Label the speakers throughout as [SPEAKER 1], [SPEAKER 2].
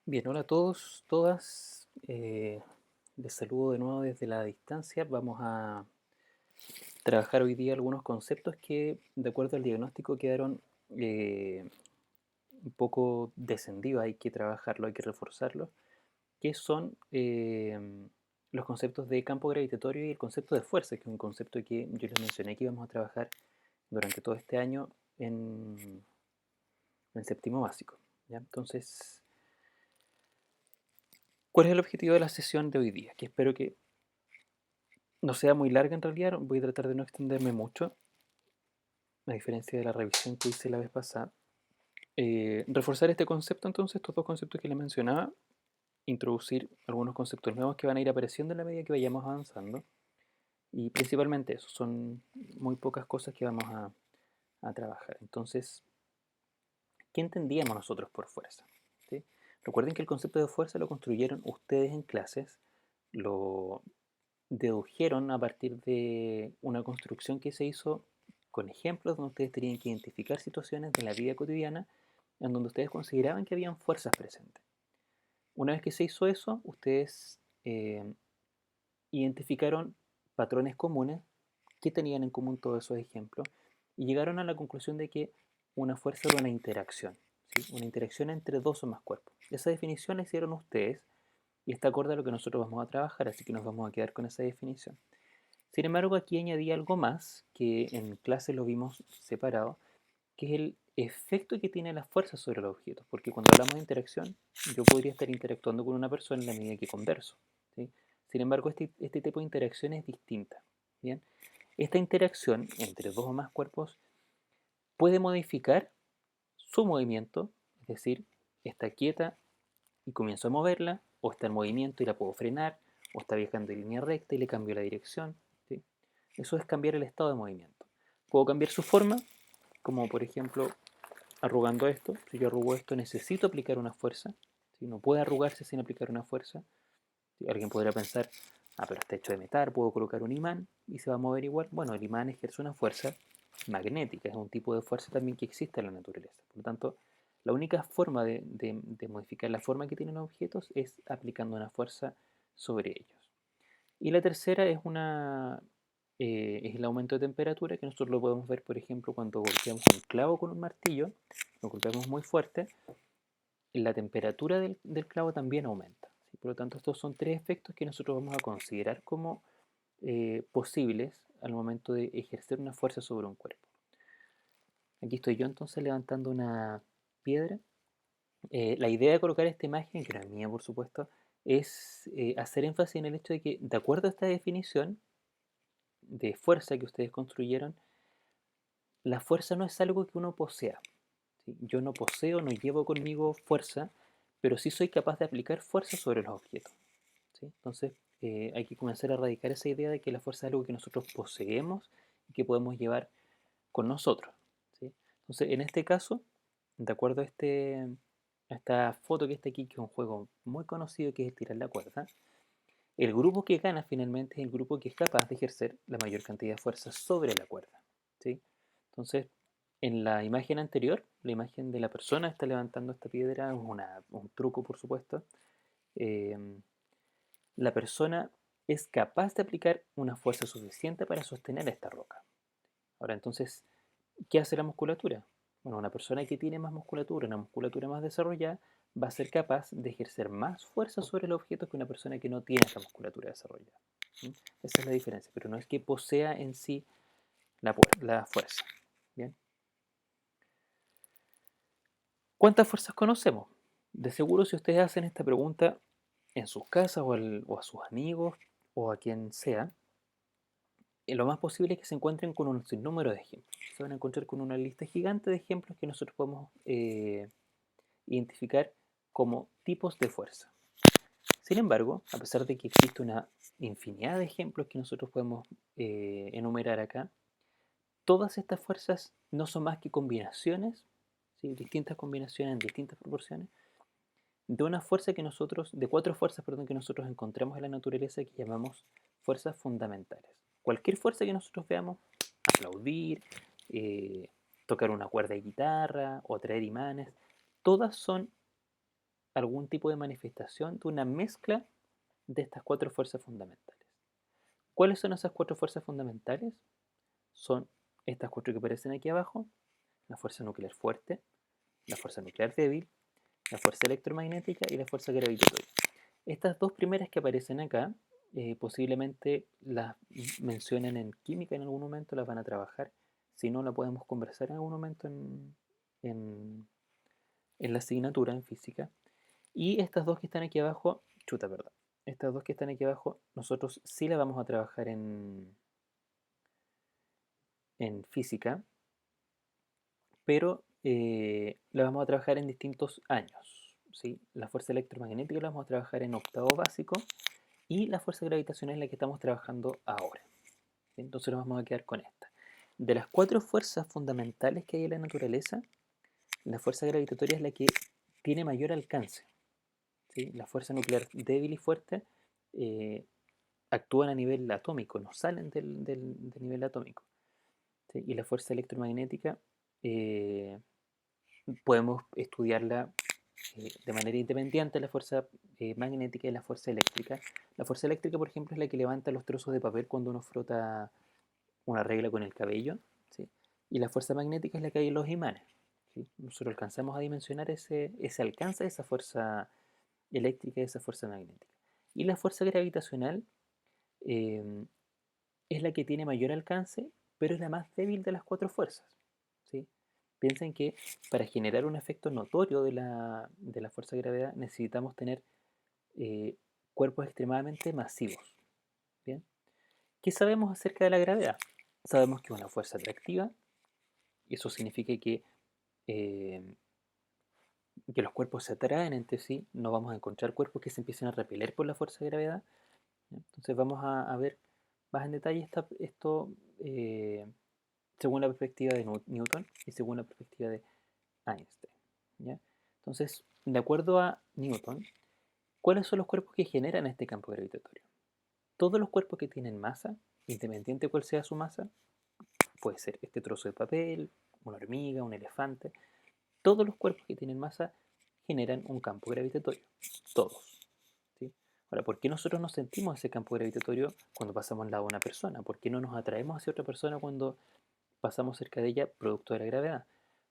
[SPEAKER 1] Bien, hola a todos, todas. Les saludo de nuevo desde la distancia. Vamos a trabajar hoy día algunos conceptos que, de acuerdo al diagnóstico, quedaron un poco descendidos. Hay que trabajarlo, hay que reforzarlo. Que son los conceptos de campo gravitatorio y el concepto de fuerza, que es un concepto que yo les mencioné que íbamos a trabajar durante todo este año en séptimo básico. ¿Ya? Entonces, ¿cuál es el objetivo de la sesión de hoy día? Que espero que no sea muy larga en realidad, voy a tratar de no extenderme mucho, a diferencia de la revisión que hice la vez pasada. Reforzar este concepto entonces, estos dos conceptos que les mencionaba, introducir algunos conceptos nuevos que van a ir apareciendo en la medida que vayamos avanzando. Y principalmente eso, son muy pocas cosas que vamos a trabajar. Entonces, ¿qué entendíamos nosotros por fuerza? ¿Sí? Recuerden que el concepto de fuerza lo construyeron ustedes en clases, lo dedujeron a partir de una construcción que se hizo con ejemplos donde ustedes tenían que identificar situaciones de la vida cotidiana en donde ustedes consideraban que habían fuerzas presentes. Una vez que se hizo eso, ustedes identificaron patrones comunes que tenían en común todos esos ejemplos y llegaron a la conclusión de que una fuerza era una interacción, ¿sí? Una interacción entre dos o más cuerpos. Esa definición la hicieron ustedes y está acorde a lo que nosotros vamos a trabajar, así que nos vamos a quedar con esa definición. Sin embargo, aquí añadí algo más que en clase lo vimos separado, que es el efecto que tiene la fuerza sobre los objetos. Porque cuando hablamos de interacción, yo podría estar interactuando con una persona en la medida que converso, ¿sí? Sin embargo, este tipo de interacción es distinta. ¿Bien? Esta interacción entre dos o más cuerpos puede modificar su movimiento, es decir, está quieta y comienzo a moverla, o está en movimiento y la puedo frenar, o está viajando en línea recta y le cambio la dirección. ¿Sí? Eso es cambiar el estado de movimiento. Puedo cambiar su forma, como por ejemplo arrugando esto. Si yo arrugo esto, necesito aplicar una fuerza. ¿Sí? No puede arrugarse sin aplicar una fuerza. ¿Sí? Alguien podría pensar, pero está hecho de metal, puedo colocar un imán y se va a mover igual. Bueno, el imán ejerce una fuerza magnética, es un tipo de fuerza también que existe en la naturaleza. Por lo tanto, la única forma de modificar la forma que tienen los objetos es aplicando una fuerza sobre ellos. Y la tercera es el aumento de temperatura, que nosotros lo podemos ver, por ejemplo, cuando golpeamos un clavo con un martillo, lo golpeamos muy fuerte, la temperatura del clavo también aumenta. ¿Sí? Por lo tanto, estos son tres efectos que nosotros vamos a considerar como posibles al momento de ejercer una fuerza sobre un cuerpo. Aquí estoy yo entonces levantando una piedra. La idea de colocar esta imagen, que no es mía por supuesto, es hacer énfasis en el hecho de que, de acuerdo a esta definición de fuerza que ustedes construyeron, la fuerza no es algo que uno posea. ¿Sí? Yo no poseo, no llevo conmigo fuerza, pero sí soy capaz de aplicar fuerza sobre los objetos. ¿Sí? Entonces, hay que comenzar a erradicar esa idea de que la fuerza es algo que nosotros poseemos y que podemos llevar con nosotros. ¿Sí? Entonces, en este caso, de acuerdo a esta foto que está aquí, que es un juego muy conocido que es tirar la cuerda, el grupo que gana finalmente es el grupo que es capaz de ejercer la mayor cantidad de fuerza sobre la cuerda. ¿Sí? Entonces, en la imagen anterior, la imagen de la persona que está levantando esta piedra, es un truco por supuesto, eh, la persona es capaz de aplicar una fuerza suficiente para sostener esta roca. Ahora entonces, ¿qué hace la musculatura? Bueno, una persona que tiene más musculatura, una musculatura más desarrollada, va a ser capaz de ejercer más fuerza sobre el objeto que una persona que no tiene esa musculatura desarrollada. ¿Sí? Esa es la diferencia, pero no es que posea en sí la fuerza. ¿Bien? ¿Cuántas fuerzas conocemos? De seguro si ustedes hacen esta pregunta en sus casas o a sus amigos o a quien sea, lo más posible es que se encuentren con un sinnúmero de ejemplos. Se van a encontrar con una lista gigante de ejemplos que nosotros podemos identificar como tipos de fuerza. Sin embargo, a pesar de que existe una infinidad de ejemplos que nosotros podemos enumerar acá, todas estas fuerzas no son más que combinaciones, ¿sí? Distintas combinaciones en distintas proporciones, de una fuerza que nosotros, de cuatro fuerzas, perdón, que nosotros encontramos en la naturaleza que llamamos fuerzas fundamentales. Cualquier fuerza que nosotros veamos, aplaudir, eh, tocar una cuerda de guitarra o traer imanes, todas son algún tipo de manifestación de una mezcla de estas cuatro fuerzas fundamentales. ¿Cuáles son esas cuatro fuerzas fundamentales? Son estas cuatro que aparecen aquí abajo: la fuerza nuclear fuerte, la fuerza nuclear débil, la fuerza electromagnética y la fuerza gravitatoria. Estas dos primeras que aparecen acá, posiblemente las mencionen en química en algún momento, las van a trabajar. Si no, la podemos conversar en algún momento en, en la asignatura en física. Y estas dos que están aquí abajo, chuta, perdón. Estas dos que están aquí abajo, nosotros sí las vamos a trabajar en física, pero la vamos a trabajar en distintos años. ¿Sí? La fuerza electromagnética la vamos a trabajar en octavo básico y la fuerza gravitacional es la que estamos trabajando ahora. ¿Sí? Entonces nos vamos a quedar con esta. De las cuatro fuerzas fundamentales que hay en la naturaleza, la fuerza gravitatoria es la que tiene mayor alcance. ¿Sí? La fuerza nuclear débil y fuerte eh, actúan a nivel atómico, no salen del nivel atómico. ¿Sí? Y la fuerza electromagnética eh, podemos estudiarla de manera independiente, la fuerza magnética y la fuerza eléctrica. La fuerza eléctrica, por ejemplo, es la que levanta los trozos de papel cuando uno frota una regla con el cabello. ¿Sí? Y la fuerza magnética es la que hay en los imanes. ¿Sí? Nosotros alcanzamos a dimensionar ese alcance de esa fuerza eléctrica y esa fuerza magnética. Y la fuerza gravitacional eh, es la que tiene mayor alcance, pero es la más débil de las cuatro fuerzas. ¿Sí? Piensen que para generar un efecto notorio de la fuerza de gravedad necesitamos tener eh, cuerpos extremadamente masivos. ¿Bien? ¿Qué sabemos acerca de la gravedad? Sabemos que es una fuerza atractiva, y eso significa eh, que los cuerpos se atraen entre sí, no vamos a encontrar cuerpos que se empiecen a repeler por la fuerza de gravedad. Entonces vamos a ver más en detalle esto eh, según la perspectiva de Newton y según la perspectiva de Einstein. ¿Ya? Entonces, de acuerdo a Newton, ¿cuáles son los cuerpos que generan este campo gravitatorio? Todos los cuerpos que tienen masa, independiente de cuál sea su masa, puede ser este trozo de papel, una hormiga, un elefante, todos los cuerpos que tienen masa generan un campo gravitatorio. Todos. ¿Sí? Ahora, ¿por qué nosotros no sentimos ese campo gravitatorio cuando pasamos al lado de una persona? ¿Por qué no nos atraemos hacia otra persona cuando pasamos cerca de ella producto de la gravedad?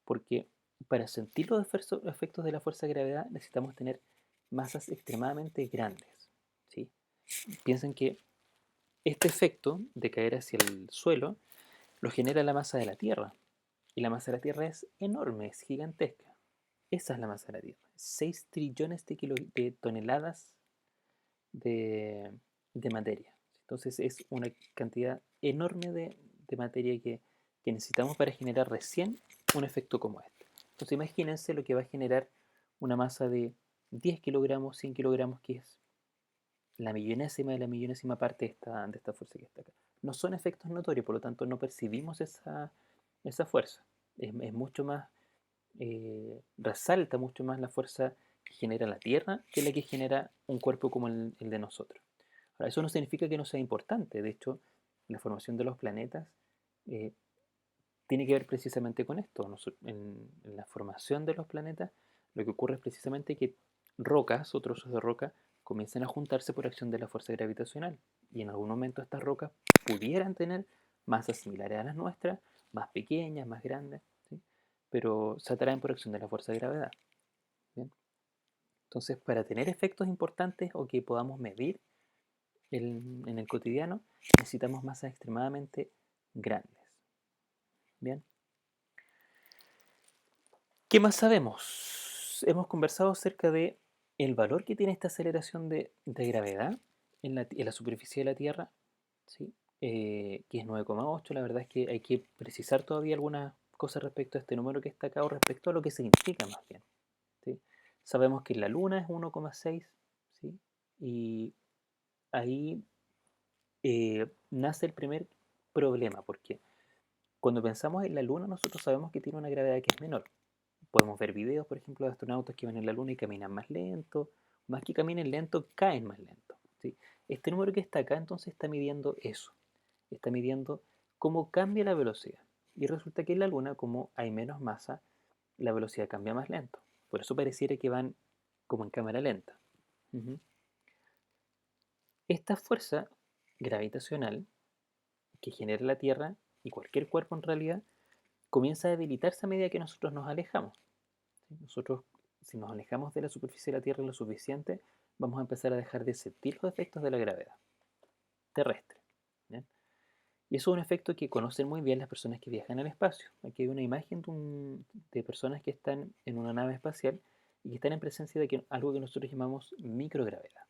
[SPEAKER 1] Porque para sentir los efectos de la fuerza de gravedad necesitamos tener masas extremadamente grandes. ¿Sí? Piensen que este efecto de caer hacia el suelo lo genera la masa de la Tierra. Y la masa de la Tierra es enorme, es gigantesca. Esa es la masa de la Tierra. 6 trillones de toneladas de materia. Entonces es una cantidad enorme de materia que necesitamos para generar recién un efecto como este. Entonces imagínense lo que va a generar una masa de 10 kilogramos, 100 kilogramos, que es la millonésima de la millonésima parte de esta fuerza que está acá. No son efectos notorios, por lo tanto no percibimos esa fuerza. Es mucho más, resalta mucho más la fuerza que genera la Tierra que la que genera un cuerpo como el de nosotros. Ahora, eso no significa que no sea importante. De hecho, la formación de los planetas eh, tiene que ver precisamente con esto. En la formación de los planetas, lo que ocurre es precisamente que rocas o trozos de roca comienzan a juntarse por acción de la fuerza gravitacional. Y en algún momento estas rocas pudieran tener masas similares a las nuestras, más pequeñas, más grandes, ¿sí? Pero se atraen por acción de la fuerza de gravedad. ¿Bien? Entonces, para tener efectos importantes o que podamos medir en el cotidiano, necesitamos masas extremadamente grandes. Bien. ¿Qué más sabemos? Hemos conversado acerca de el valor que tiene esta aceleración de gravedad en la superficie de la Tierra, ¿sí? Que es 9,8. La verdad es que hay que precisar todavía algunas cosas respecto a este número que está acá o respecto a lo que significa más bien. ¿Sí? Sabemos que en la Luna es 1,6, ¿sí? Y ahí nace el primer problema, porque cuando pensamos en la Luna nosotros sabemos que tiene una gravedad que es menor. Podemos ver videos, por ejemplo, de astronautas que van en la Luna y caminan más lento, más que caminen lento, caen más lento. ¿Sí? Este número que está acá entonces está midiendo eso, está midiendo cómo cambia la velocidad. Y resulta que en la Luna, como hay menos masa, la velocidad cambia más lento. Por eso pareciera que van como en cámara lenta. Ujú. Esta fuerza gravitacional que genera la Tierra y cualquier cuerpo en realidad comienza a debilitarse a medida que nosotros nos alejamos. ¿Sí? Nosotros, si nos alejamos de la superficie de la Tierra lo suficiente, vamos a empezar a dejar de sentir los efectos de la gravedad terrestre. ¿Bien? Y eso es un efecto que conocen muy bien las personas que viajan al espacio. Aquí hay una imagen de personas que están en una nave espacial y que están en presencia de algo que nosotros llamamos microgravedad.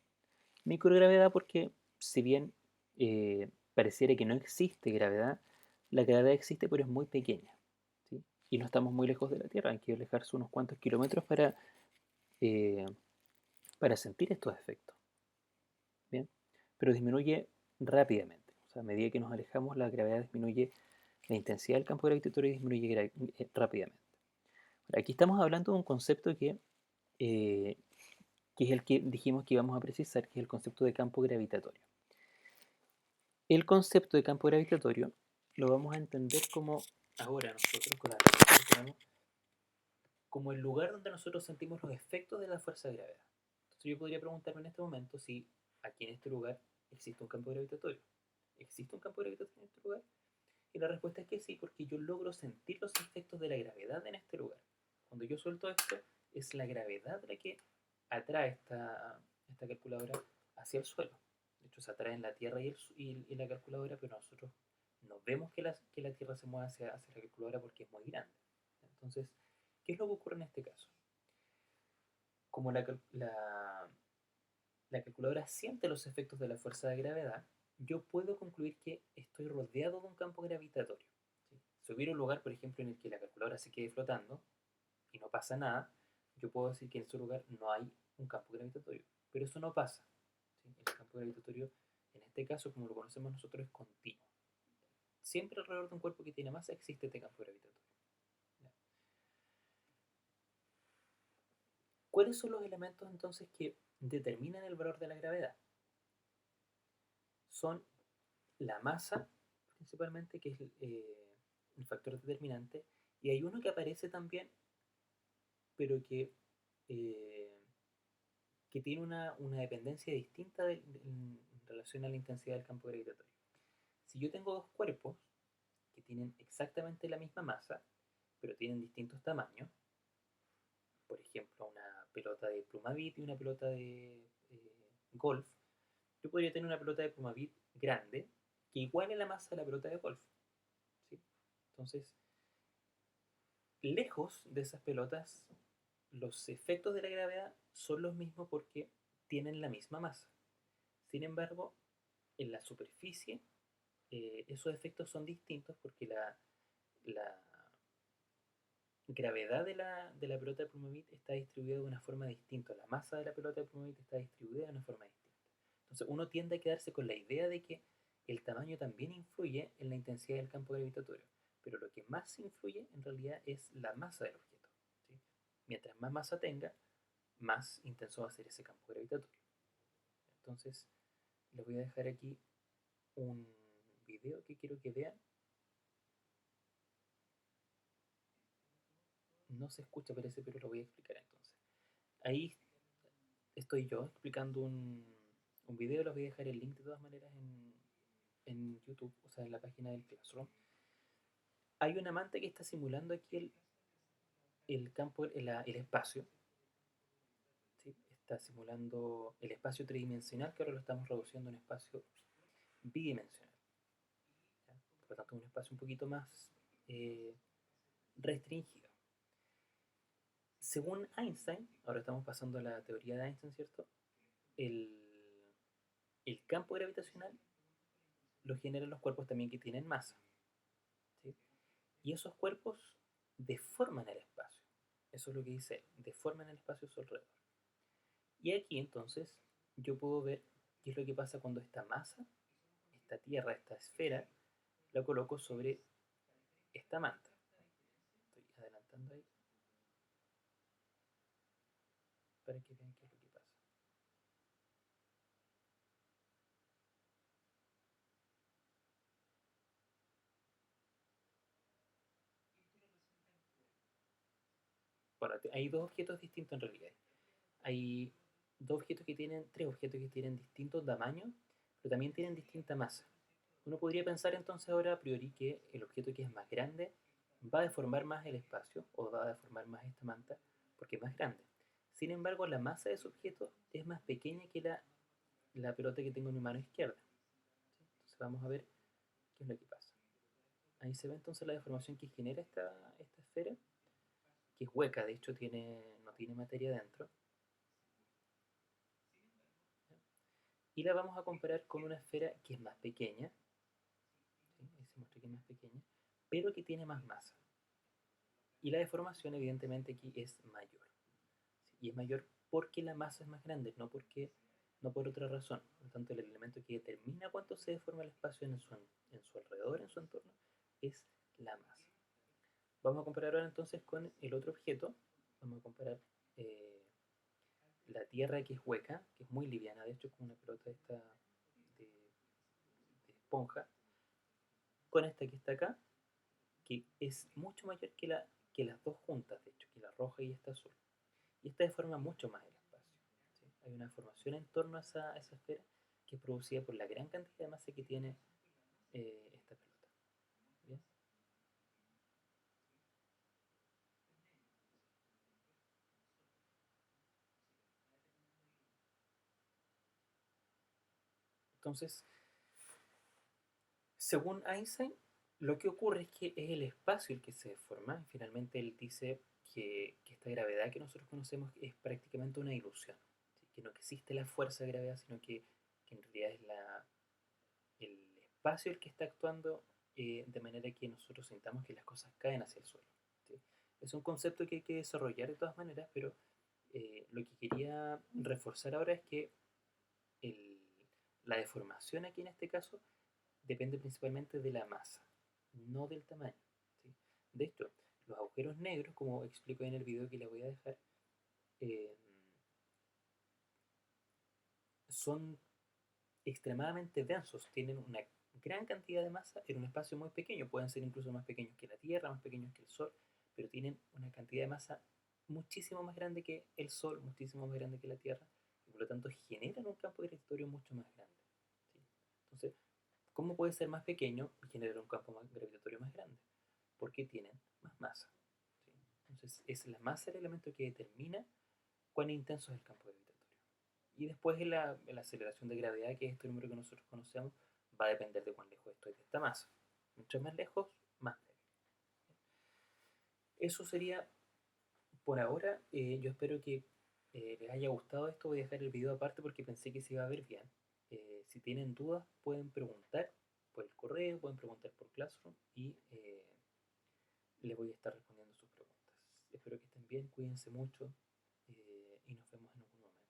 [SPEAKER 1] Microgravedad porque si bien pareciera que no existe gravedad, la gravedad existe pero es muy pequeña. ¿Sí? Y no estamos muy lejos de la Tierra, hay que alejarse unos cuantos kilómetros eh, para sentir estos efectos. ¿Bien? Pero disminuye rápidamente. O sea, a medida que nos alejamos, la gravedad disminuye, la intensidad del campo gravitatorio disminuye rápidamente. Aquí estamos hablando de un concepto eh, que es el que dijimos que íbamos a precisar, que es el concepto de campo gravitatorio. El concepto de campo gravitatorio lo vamos a entender como ahora nosotros con la herramienta que tenemos, como el lugar donde nosotros sentimos los efectos de la fuerza de gravedad. Entonces yo podría preguntarme en este momento si aquí en este lugar existe un campo gravitatorio. ¿Existe un campo gravitatorio en este lugar? Y la respuesta es que sí, porque yo logro sentir los efectos de la gravedad en este lugar. Cuando yo suelto esto, es la gravedad la que atrae esta calculadora hacia el suelo. De hecho, se atrae en la Tierra y la calculadora, pero nosotros no vemos que la Tierra se mueva hacia la calculadora porque es muy grande. Entonces, ¿qué es lo que ocurre en este caso? Como la calculadora siente los efectos de la fuerza de gravedad, yo puedo concluir que estoy rodeado de un campo gravitatorio. ¿Sí? Si hubiera un lugar, por ejemplo, en el que la calculadora se quede flotando y no pasa nada, yo puedo decir que en ese lugar no hay un campo gravitatorio. Pero eso no pasa. ¿Sí? El campo gravitatorio, en este caso, como lo conocemos nosotros, es continuo. Siempre alrededor de un cuerpo que tiene masa existe este campo gravitatorio. ¿Ya? ¿Cuáles son los elementos entonces que determinan el valor de la gravedad? Son la masa, principalmente, que es el factor determinante, y hay uno que aparece también, pero eh, que tiene una dependencia distinta en relación a la intensidad del campo gravitatorio. Si yo tengo dos cuerpos que tienen exactamente la misma masa, pero tienen distintos tamaños, por ejemplo, una pelota de plumavit y una pelota de golf, yo podría tener una pelota de plumavit grande que iguale la masa de la pelota de golf. ¿Sí? Entonces, lejos de esas pelotas, los efectos de la gravedad son los mismos porque tienen la misma masa. Sin embargo, en la superficie, esos efectos son distintos porque la gravedad de la pelota de plumavit está distribuida de una forma distinta. La masa de la pelota de plumavit está distribuida de una forma distinta. Entonces, uno tiende a quedarse con la idea de que el tamaño también influye en la intensidad del campo gravitatorio, pero lo que más influye en realidad es la masa del objeto. ¿Sí? Mientras más masa tenga, más intenso va a ser ese campo gravitatorio. Entonces, les voy a dejar aquí un video que quiero que vean. No se escucha, parece, pero lo voy a explicar entonces. Ahí estoy yo explicando un video, les voy a dejar el link de todas maneras en YouTube, o sea, en la página del Classroom. Hay una manta que está simulando aquí el campo, el espacio, ¿sí? Está simulando el espacio tridimensional que ahora lo estamos reduciendo a un espacio bidimensional. ¿Ya? Por lo tanto, un espacio un poquito más eh, restringido. Según Einstein, ahora estamos pasando a la teoría de Einstein, ¿cierto? El, el campo gravitacional lo generan los cuerpos también que tienen masa. ¿Sí? Y esos cuerpos deforman el espacio. Eso es lo que dice él, deforman el espacio a su alrededor. Y aquí entonces yo puedo ver qué es lo que pasa cuando esta masa, esta tierra, esta esfera, la coloco sobre esta manta. Estoy adelantando ahí para que vean qué es lo que pasa. Bueno, hay dos objetos distintos en realidad. hay tres objetos que tienen distintos tamaños, pero también tienen distinta masa. Uno podría pensar entonces ahora a priori que el objeto que es más grande va a deformar más el espacio o va a deformar más esta manta porque es más grande. Sin embargo, la masa de ese objeto es más pequeña que la pelota que tengo en mi mano izquierda. ¿Sí? Entonces vamos a ver qué es lo que pasa. Ahí se ve entonces la deformación que genera esta esfera, que es hueca, de hecho no tiene materia dentro. Y la vamos a comparar con una esfera que es más pequeña, ¿sí? Ahí se muestra que es más pequeña, pero que tiene más masa. Y la deformación evidentemente aquí es mayor. ¿Sí? Y es mayor porque la masa es más grande, no por otra razón. Por lo tanto, el elemento que determina cuánto se deforma el espacio en su alrededor, en su entorno, es la masa. Vamos a comparar ahora entonces con el otro objeto. Vamos a comparar eh, la Tierra, que es hueca, que es muy liviana, de hecho es como una pelota esta de esponja, con esta que está acá, que es mucho mayor que las dos juntas, de hecho, que la roja y esta azul. Y esta deforma mucho más el espacio. ¿Sí? Hay una deformación en torno a esa esfera que es producida por la gran cantidad de masa que tiene esta pelota. ¿Bien? Entonces, según Einstein, lo que ocurre es que es el espacio el que se deforma. Finalmente, él dice que esta gravedad que nosotros conocemos es prácticamente una ilusión. ¿Sí? Que no existe la fuerza de gravedad, sino que en realidad es el espacio el que está actuando de manera que nosotros sintamos que las cosas caen hacia el suelo. ¿Sí? Es un concepto que hay que desarrollar de todas maneras, pero lo que quería reforzar ahora es que el- la deformación aquí en este caso depende principalmente de la masa, no del tamaño. ¿Sí? De hecho, los agujeros negros, como explico en el video que les voy a dejar, eh, son extremadamente densos, tienen una gran cantidad de masa en un espacio muy pequeño, pueden ser incluso más pequeños que la Tierra, más pequeños que el Sol, pero tienen una cantidad de masa muchísimo más grande que el Sol, muchísimo más grande que la Tierra, y por lo tanto generan un campo gravitatorio mucho más grande. ¿Sí? Entonces, ¿cómo puede ser más pequeño y generar un campo gravitatorio más grande? Porque tienen más masa. ¿Sí? Entonces, es la masa el elemento que determina cuán intenso es el campo gravitatorio. Y después en la aceleración de gravedad, que es este número que nosotros conocemos, va a depender de cuán lejos estoy de esta masa. Mientras más lejos, más débil. Eso sería por ahora. Yo espero que les haya gustado esto. Voy a dejar el video aparte porque pensé que se iba a ver bien. Si tienen dudas, pueden preguntar por el correo, pueden preguntar por Classroom y les voy a estar respondiendo sus preguntas. Espero que estén bien, cuídense mucho y nos vemos en algún momento.